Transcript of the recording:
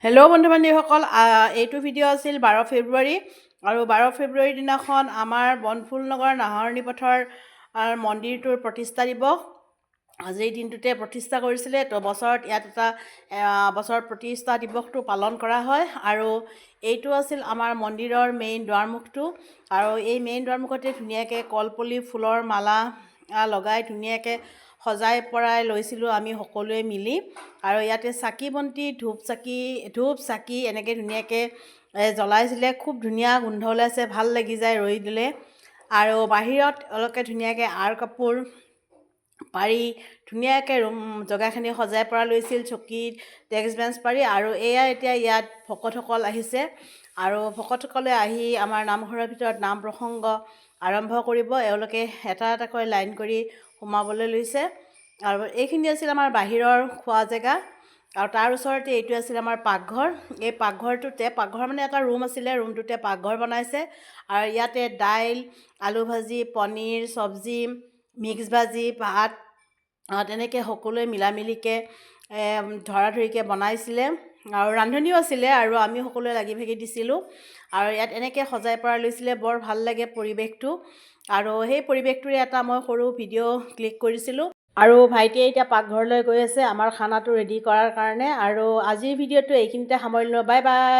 Hello' বন্ধু বান্ধৱীসকল, এইটো video' আছিল 12 ফেব্ৰুৱাৰী আৰু 12 ফেব্ৰুৱাৰীৰ দিনাখন আমাৰ বনফুল নগৰ নাহৰণি পথৰ মন্দিৰটোৰ প্ৰতিষ্ঠা দিৱস। আজিৰ দিনটোতে প্ৰতিষ্ঠা কৰিছিলে, তো বছৰত ইয়াত এটা বছৰত প্ৰতিষ্ঠা দিৱসটো পালন কৰা হয়। আৰু এইটো আছিল আমাৰ মন্দিৰৰ মেইন দুৱাৰমুখটো, আৰু এই মেইন দুৱাৰমুখতে ধুনীয়াকৈ কলপুলি ফুলৰ মালা লগাই ধুনীয়াকৈ সজাই পৰাই লৈছিলোঁ আমি সকলোৱে মিলি। আৰু ইয়াতে চাকি বন্তি ধূপ চাকি এনেকৈ ধুনীয়াকৈ জ্বলাইছিলে। খুব ধুনীয়া গোন্ধ ওলাইছে, ভাল লাগি যায় ৰৈ দিলে। আৰু বাহিৰত অলপকৈ ধুনীয়াকৈ আৰ কাপোৰ পাৰি ধুনীয়াকৈ জেগাখিনি সজাই পৰা লৈছিল, চকী ডেস্ক বেঞ্চ পাৰি। আৰু এতিয়া ইয়াত ভকতসকল আহিছে, আৰু ভকতসকলে আহি আমাৰ নামঘৰৰ ভিতৰত নাম প্ৰসংগ আৰম্ভ কৰিব। এওঁলোকে এটা এটাকৈ লাইন কৰি সোমাবলৈ লৈছে। আৰু এইখিনি আছিল আমাৰ বাহিৰৰ খোৱা জেগা, আৰু তাৰ ওচৰতে এইটো আছিল আমাৰ পাকঘৰ। এই পাকঘৰ মানে এটা ৰুম আছিলে, ৰুমটোতে পাকঘৰ বনাইছে। আৰু ইয়াতে দাইল, আলু ভাজি, পনীৰ, চব্জি, মিক্স ভাজি, ভাত তেনেকৈ সকলোৱে মিলামিলিকৈ ধৰাধৰিকৈ বনাইছিলে। আৰু ৰান্ধনিও আছিলে, আৰু আমি সকলোৱে লাগি ভাগি দিছিলোঁ। আৰু ইয়াত এনেকৈ সজাই পৰা লৈছিলে, বৰ ভাল লাগে পৰিৱেশটো। আৰু সেই পৰিৱেশটোৰে এটা মই সৰু ভিডিঅ' ক্লিক কৰিছিলোঁ। আৰু ভাইটিয়ে এতিয়া পাকঘৰলৈ গৈ আছে আমাৰ খানাটো ৰেডি কৰাৰ কাৰণে। আৰু আজিৰ ভিডিঅ'টো এইখিনিতে সামৰিলোঁ। Bye bye.